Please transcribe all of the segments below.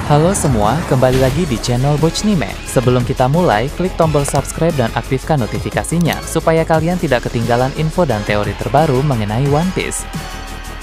Halo semua, kembali lagi di channel Bochnime. Sebelum kita mulai, klik tombol subscribe dan aktifkan notifikasinya supaya kalian tidak ketinggalan info dan teori terbaru mengenai One Piece.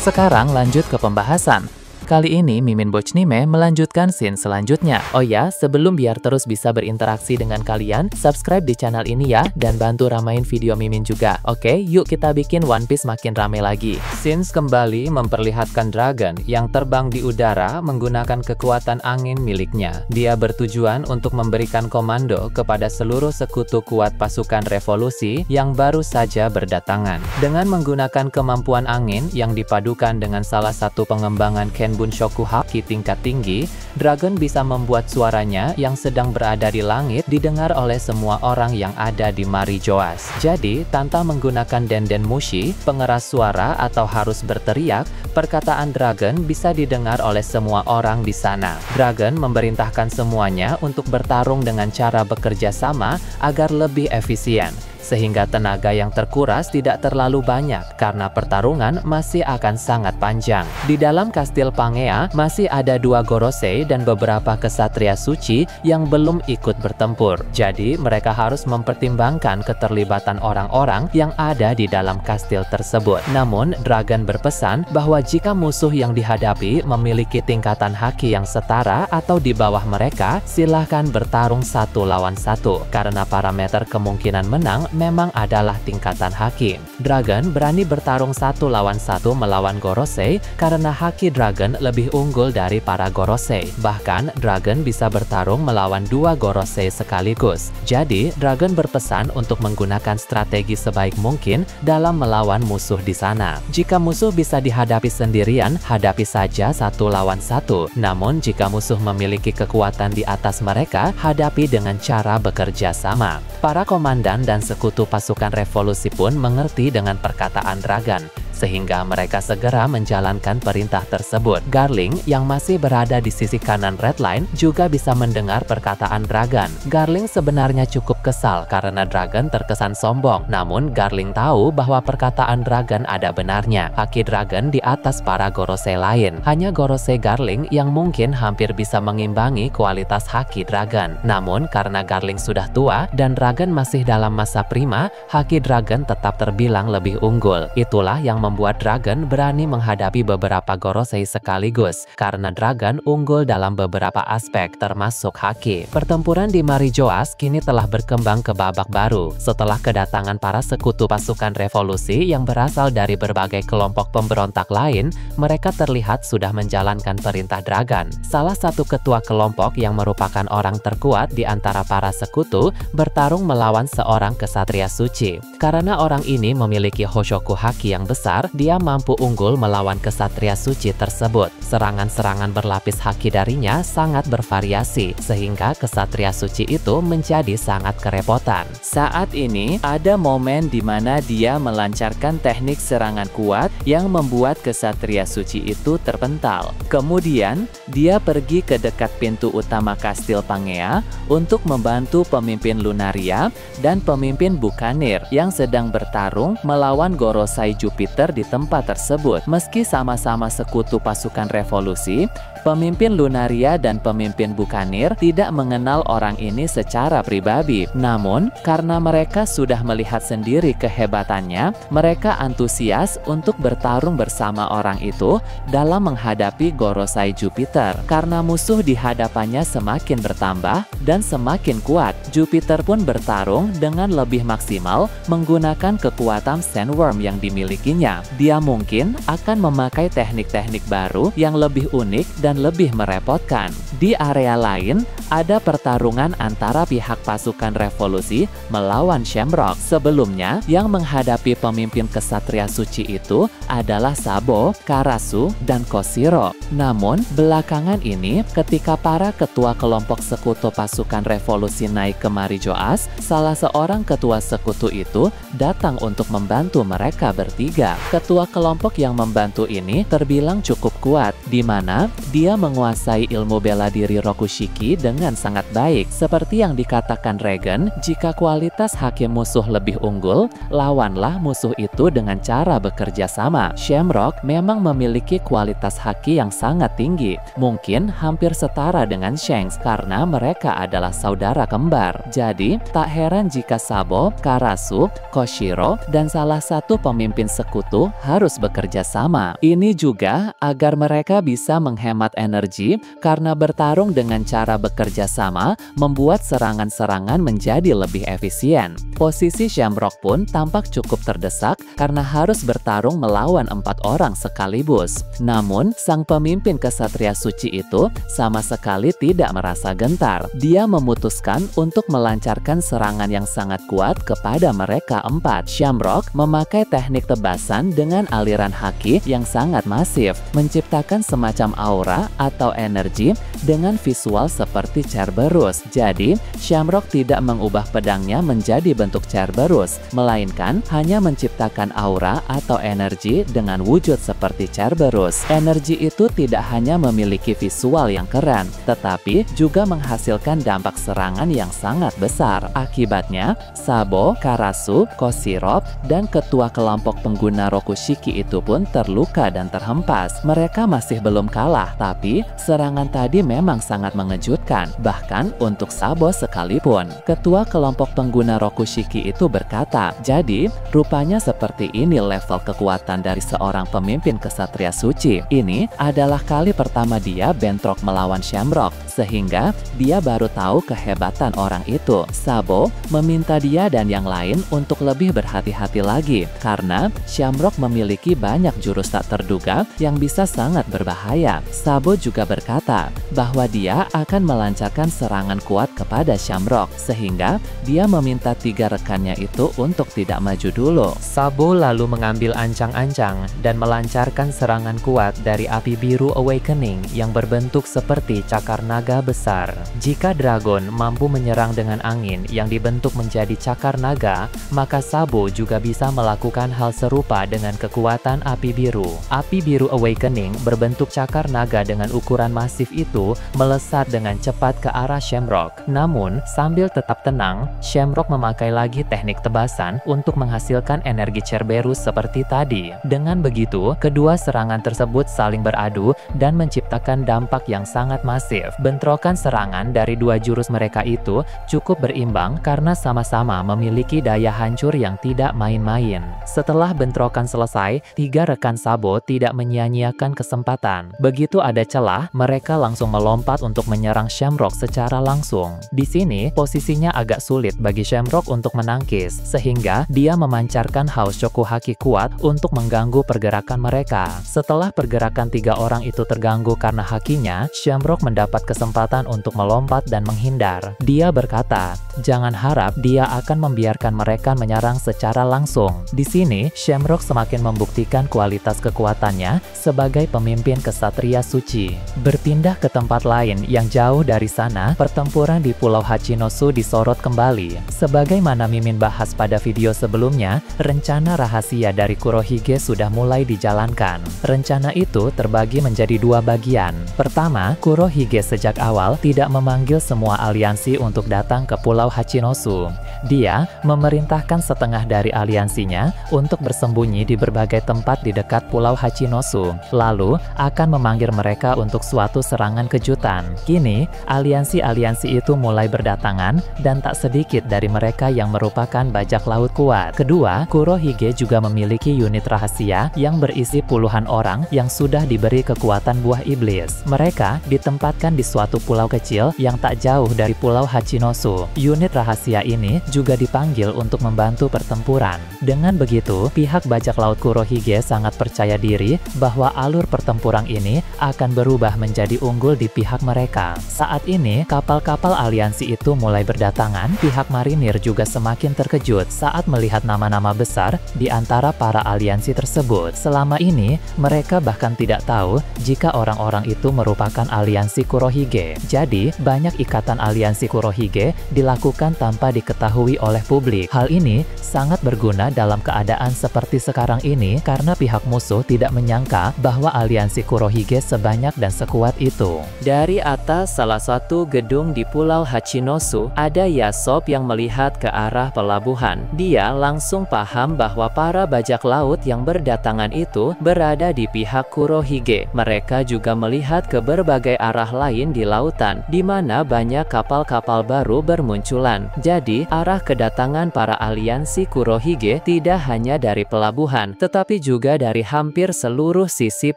Sekarang lanjut ke pembahasan. Kali ini Mimin Bochnime melanjutkan scene selanjutnya. Oh ya, sebelum biar terus bisa berinteraksi dengan kalian, subscribe di channel ini ya, dan bantu ramain video Mimin juga. Oke, yuk kita bikin One Piece makin rame lagi. Scenes kembali memperlihatkan Dragon yang terbang di udara menggunakan kekuatan angin miliknya. Dia bertujuan untuk memberikan komando kepada seluruh sekutu kuat pasukan revolusi yang baru saja berdatangan. Dengan menggunakan kemampuan angin yang dipadukan dengan salah satu pengembangan Bunshoku Haki tingkat tinggi, Dragon bisa membuat suaranya yang sedang berada di langit didengar oleh semua orang yang ada di Marijoas. Jadi, tanpa menggunakan Denden Mushi, pengeras suara atau harus berteriak, perkataan Dragon bisa didengar oleh semua orang di sana. Dragon memerintahkan semuanya untuk bertarung dengan cara bekerja sama agar lebih efisien, sehingga tenaga yang terkuras tidak terlalu banyak karena pertarungan masih akan sangat panjang. Di dalam kastil Pangea masih ada 2 Gorosei dan beberapa kesatria suci yang belum ikut bertempur. Jadi mereka harus mempertimbangkan keterlibatan orang-orang yang ada di dalam kastil tersebut. Namun Dragon berpesan bahwa jika musuh yang dihadapi memiliki tingkatan haki yang setara atau di bawah mereka, silahkan bertarung 1 lawan 1 karena parameter kemungkinan menang memang adalah tingkatan haki. Dragon berani bertarung 1 lawan 1 melawan Gorosei karena haki Dragon lebih unggul dari para Gorosei. Bahkan Dragon bisa bertarung melawan 2 Gorosei sekaligus. Jadi Dragon berpesan untuk menggunakan strategi sebaik mungkin dalam melawan musuh di sana. Jika musuh bisa dihadapi sendirian, hadapi saja 1 lawan 1. Namun jika musuh memiliki kekuatan di atas mereka, hadapi dengan cara bekerja sama. Para komandan dan sekutu pasukan revolusi pun mengerti dengan perkataan Dragon, sehingga mereka segera menjalankan perintah tersebut. Garling yang masih berada di sisi kanan Red Line juga bisa mendengar perkataan Dragon. Garling sebenarnya cukup kesal karena Dragon terkesan sombong. Namun Garling tahu bahwa perkataan Dragon ada benarnya. Haki Dragon di atas para Gorosei lain. Hanya Gorosei Garling yang mungkin hampir bisa mengimbangi kualitas haki Dragon. Namun karena Garling sudah tua dan Dragon masih dalam masa prima, haki Dragon tetap terbilang lebih unggul. Itulah yang membuat Dragon berani menghadapi beberapa Gorosei sekaligus, karena Dragon unggul dalam beberapa aspek termasuk haki. Pertempuran di Marijoas kini telah berkembang ke babak baru. Setelah kedatangan para sekutu pasukan revolusi yang berasal dari berbagai kelompok pemberontak lain, mereka terlihat sudah menjalankan perintah Dragon. Salah satu ketua kelompok yang merupakan orang terkuat di antara para sekutu bertarung melawan seorang kesatria suci. Karena orang ini memiliki Hoshoku Haki yang besar, dia mampu unggul melawan kesatria suci tersebut. Serangan-serangan berlapis haki darinya sangat bervariasi, sehingga kesatria suci itu menjadi sangat kerepotan. Saat ini, ada momen di mana dia melancarkan teknik serangan kuat yang membuat kesatria suci itu terpental. Kemudian, dia pergi ke dekat pintu utama kastil Pangea untuk membantu pemimpin Lunaria dan pemimpin Buccaneer yang sedang bertarung melawan Gorosei Jupiter di tempat tersebut. Meski sama-sama sekutu pasukan revolusi, pemimpin Lunaria dan pemimpin Buccaneer tidak mengenal orang ini secara pribadi. Namun, karena mereka sudah melihat sendiri kehebatannya, mereka antusias untuk bertarung bersama orang itu dalam menghadapi Gorosei Jupiter. Karena musuh di hadapannya semakin bertambah dan semakin kuat, Jupiter pun bertarung dengan lebih maksimal menggunakan kekuatan sandworm yang dimilikinya. Dia mungkin akan memakai teknik-teknik baru yang lebih unik dan lebih merepotkan. Di area lain, ada pertarungan antara pihak pasukan revolusi melawan Shamrock. Sebelumnya, yang menghadapi pemimpin kesatria suci itu adalah Sabo, Karasu, dan Koshiro. Namun, belakangan ini, ketika para ketua kelompok sekutu pasukan revolusi naik ke Marijoas, salah seorang ketua sekutu itu datang untuk membantu mereka bertiga. Ketua kelompok yang membantu ini terbilang cukup kuat, di mana dia menguasai ilmu bela bela diri Rokushiki dengan sangat baik. Seperti yang dikatakan Regan, jika kualitas haki musuh lebih unggul, lawanlah musuh itu dengan cara bekerja sama. Shamrock memang memiliki kualitas haki yang sangat tinggi, mungkin hampir setara dengan Shanks karena mereka adalah saudara kembar. Jadi, tak heran jika Sabo, Karasu, Koshiro, dan salah satu pemimpin sekutu harus bekerja sama. Ini juga agar mereka bisa menghemat energi karena bertarung dengan cara bekerja sama membuat serangan-serangan menjadi lebih efisien. Posisi Shamrock pun tampak cukup terdesak karena harus bertarung melawan 4 orang sekaligus. Namun, sang pemimpin kesatria suci itu sama sekali tidak merasa gentar. Dia memutuskan untuk melancarkan serangan yang sangat kuat kepada mereka 4. Shamrock memakai teknik tebasan dengan aliran haki yang sangat masif, menciptakan semacam aura atau energi dengan visual seperti Cerberus. Jadi, Shamrock tidak mengubah pedangnya menjadi bentuk Cerberus, melainkan hanya menciptakan aura atau energi dengan wujud seperti Cerberus. Energi itu tidak hanya memiliki visual yang keren, tetapi juga menghasilkan dampak serangan yang sangat besar. Akibatnya, Sabo, Karasu, Koshiro, dan ketua kelompok pengguna Rokushiki itu pun terluka dan terhempas. Mereka masih belum kalah, tapi serangan tadi memang sangat mengejutkan, bahkan untuk Sabo sekalipun. Ketua kelompok pengguna Rokushiki itu berkata, "Jadi, rupanya seperti ini level kekuatan dari seorang pemimpin kesatria suci. Ini adalah kali pertama dia bentrok melawan Shamrock, sehingga dia baru tahu kehebatan orang itu." Sabo meminta dia dan yang lain untuk lebih berhati-hati lagi, karena Shamrock memiliki banyak jurus tak terduga yang bisa sangat berbahaya. Sabo juga berkata bahwa dia akan melancarkan serangan kuat kepada Shamrock, sehingga dia meminta 3 rekannya itu untuk tidak maju dulu. Sabo lalu mengambil ancang-ancang dan melancarkan serangan kuat dari api biru Awakening yang berbentuk seperti cakar naga besar. Jika dragon mampu menyerang dengan angin yang dibentuk menjadi cakar naga, maka Sabo juga bisa melakukan hal serupa dengan kekuatan api biru. Api biru Awakening berbentuk cakar naga dengan ukuran masif itu melesat dengan cepat ke arah Shamrock. Namun, sambil tetap tenang, Shamrock memakai lagi teknik tebasan untuk menghasilkan energi Cerberus seperti tadi. Dengan begitu, kedua serangan tersebut saling beradu dan menciptakan dampak yang sangat masif. Bentrokan serangan dari dua jurus mereka itu cukup berimbang karena sama-sama memiliki daya hancur yang tidak main-main. Setelah bentrokan selesai, 3 rekan Sabo tidak menyia-nyiakan kesempatan. Begitu ada celah, mereka langsung melompat untuk menyerang Shamrock secara langsung. Di sini, posisinya agak sulit bagi Shamrock untuk menangkis, sehingga dia memancarkan haus Shokuhaki kuat untuk mengganggu pergerakan mereka. Setelah pergerakan 3 orang itu terganggu karena hakinya, Shamrock mendapat kesempatan untuk melompat dan menghindar. Dia berkata, jangan harap dia akan membiarkan mereka menyerang secara langsung. Di sini, Shamrock semakin membuktikan kualitas kekuatannya sebagai pemimpin kesatria suci. Berpindah ke tempat lain yang jauh dari sana, pertempuran di Pulau Hachinosu disorot kembali. Sebagaimana Mimin bahas pada video sebelumnya, rencana rahasia dari Kurohige sudah mulai dijalankan. Rencana itu terbagi menjadi 2 bagian. Pertama, Kurohige sejak awal tidak memanggil semua aliansi untuk datang ke Pulau Hachinosu. Dia memerintahkan setengah dari aliansinya untuk bersembunyi di berbagai tempat di dekat Pulau Hachinosu, lalu akan memanggil mereka untuk suatu serangan kejutan. Kini, aliansi-aliansi itu mulai berdatangan dan tak sedikit dari mereka yang merupakan bajak laut kuat. Kedua, Kurohige juga memiliki unit rahasia yang berisi puluhan orang yang sudah diberi kekuatan buah iblis. Mereka ditempatkan di suatu pulau kecil yang tak jauh dari Pulau Hachinosu. Unit rahasia ini juga dipanggil untuk membantu pertempuran. Dengan begitu, pihak bajak laut Kurohige sangat percaya diri bahwa alur pertempuran ini akan berubah menjadi unggul di pihak mereka. Saat ini, kapal-kapal aliansi itu mulai berdatangan. Pihak marinir juga semakin terkejut saat melihat nama-nama besar di antara para aliansi tersebut. Selama ini, mereka bahkan tidak tahu jika orang-orang itu merupakan aliansi Kurohige. Kurohige. Jadi, banyak ikatan aliansi Kurohige dilakukan tanpa diketahui oleh publik. Hal ini sangat berguna dalam keadaan seperti sekarang ini karena pihak musuh tidak menyangka bahwa aliansi Kurohige sebanyak dan sekuat itu. Dari atas salah satu gedung di Pulau Hachinosu, ada Yasop yang melihat ke arah pelabuhan. Dia langsung paham bahwa para bajak laut yang berdatangan itu berada di pihak Kurohige. Mereka juga melihat ke berbagai arah lain di lautan, di mana banyak kapal-kapal baru bermunculan. Jadi, arah kedatangan para aliansi Kurohige tidak hanya dari pelabuhan, tetapi juga dari hampir seluruh sisi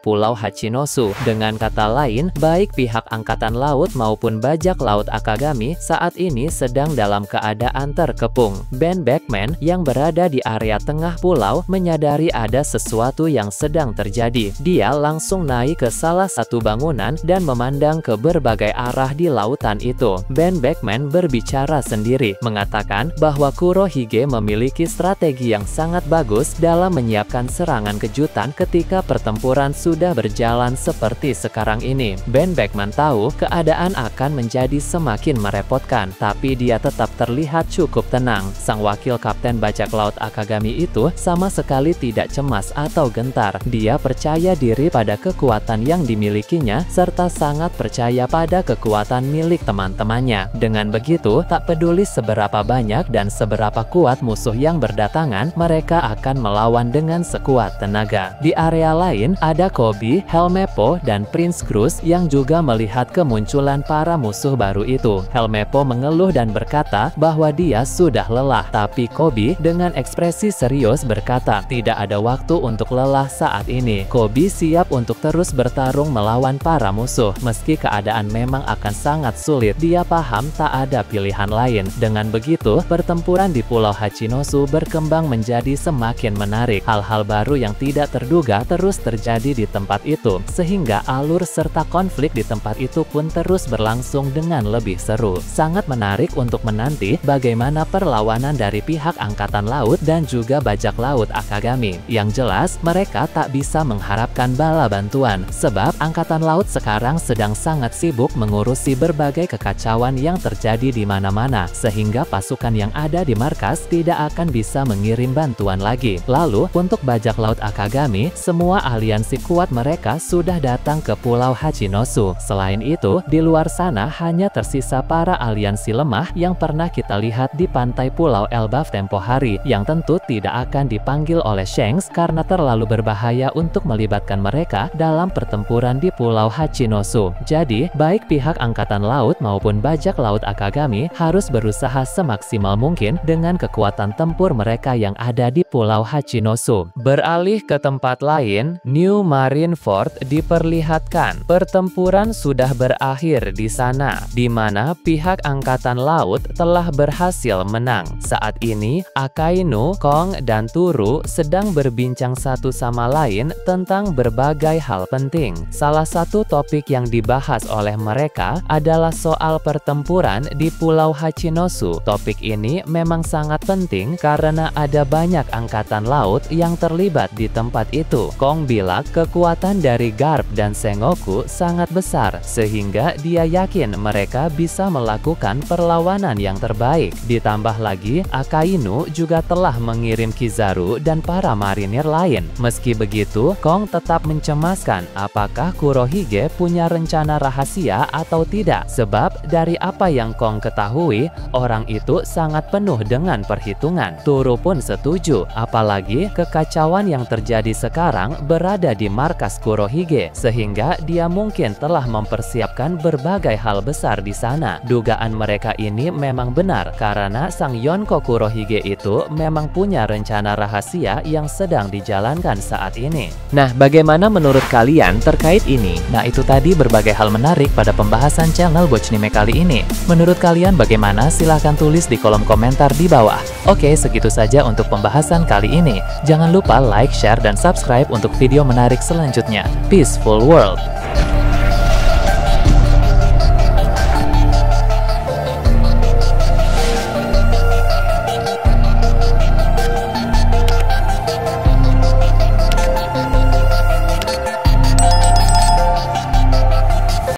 Pulau Hachinosu. Dengan kata lain, baik pihak Angkatan Laut maupun bajak laut Akagami saat ini sedang dalam keadaan terkepung. Ben Beckman yang berada di area tengah pulau menyadari ada sesuatu yang sedang terjadi. Dia langsung naik ke salah satu bangunan dan memandang ke berbagai arah di lautan itu. Ben Beckman berbicara sendiri, mengatakan bahwa Kurohige memiliki strategi yang sangat bagus dalam menyiapkan serangan kejutan ketika pertempuran sudah berjalan seperti sekarang ini. Ben Beckman tahu keadaan akan menjadi semakin merepotkan, tapi dia tetap terlihat cukup tenang. Sang wakil kapten bajak laut Akagami itu sama sekali tidak cemas atau gentar. Dia percaya diri pada kekuatan yang dimilikinya serta sangat percaya pada kekuatan milik teman-temannya. Dengan begitu, tak peduli seberapa banyak dan seberapa kuat musuh yang berdatangan, mereka akan melawan dengan sekuat tenaga. Di area lain, ada Koby, Helmeppo, dan Prince Cruz yang juga melihat kemunculan para musuh baru itu. Helmeppo mengeluh dan berkata bahwa dia sudah lelah, tapi Koby dengan ekspresi serius berkata, tidak ada waktu untuk lelah saat ini. Koby siap untuk terus bertarung melawan para musuh. Meski keadaan memang akan sangat sulit, dia paham tak ada pilihan lain. Dengan begitu, pertempuran di Pulau Hachinosu berkembang menjadi semakin menarik. Hal-hal baru yang tidak terduga terus terjadi di tempat itu, sehingga alur serta konflik di tempat itu pun terus berlangsung dengan lebih seru. Sangat menarik untuk menanti bagaimana perlawanan dari pihak Angkatan Laut dan juga bajak laut Akagami. Yang jelas, mereka tak bisa mengharapkan bala bantuan, sebab Angkatan Laut sekarang sedang sangat sibuk mengurusi berbagai kekacauan yang terjadi di mana-mana, sehingga pasukan yang ada di markas tidak akan bisa mengirim bantuan lagi. Lalu, untuk bajak laut Akagami, semua aliansi kuat mereka sudah datang ke Pulau Hachinosu. Selain itu, di luar sana hanya tersisa para aliansi lemah yang pernah kita lihat di pantai Pulau Elbaf tempo hari, yang tentu tidak akan dipanggil oleh Shanks karena terlalu berbahaya untuk melibatkan mereka dalam pertempuran di Pulau Hachinosu. Jadi, baik pihak Angkatan Laut maupun bajak laut Akagami harus berusaha semaksimal mungkin dengan kekuatan tempur mereka yang ada di Pulau Hachinosu. Beralih ke tempat lain, New Marineford diperlihatkan. Pertempuran sudah berakhir di sana, di mana pihak Angkatan Laut telah berhasil menang. Saat ini, Akainu, Kong, dan Turu sedang berbincang satu sama lain tentang berbagai hal penting. Salah satu topik yang dibahas oleh mereka adalah soal pertempuran di Pulau Hachinosu. Topik ini memang sangat penting karena ada banyak angkatan laut yang terlibat di tempat itu. Kong bilang kekuatan dari Garp dan Sengoku sangat besar, sehingga dia yakin mereka bisa melakukan perlawanan yang terbaik. Ditambah lagi, Akainu juga telah mengirim Kizaru dan para marinir lain. Meski begitu, Kong tetap mencemaskan apakah Kurohige punya rencana rahasia atau tidak. Sebab dari apa yang Kong ketahui, orang itu sangat penuh dengan perhitungan. Turu pun setuju, apalagi kekacauan yang terjadi sekarang berada di markas Kurohige, sehingga dia mungkin telah mempersiapkan berbagai hal besar di sana. Dugaan mereka ini memang benar, karena sang Yonko Kurohige itu memang punya rencana rahasia yang sedang dijalankan saat ini. Nah, bagaimana menurut kalian terkait ini? Nah, itu tadi berbagai hal menarik pada pembahasan channel Bochnime kali ini. Menurut kalian bagaimana? Silahkan tulis di kolom komentar di bawah. Oke, segitu saja untuk pembahasan kali ini. Jangan lupa like, share, dan subscribe untuk video menarik selanjutnya. Peaceful World!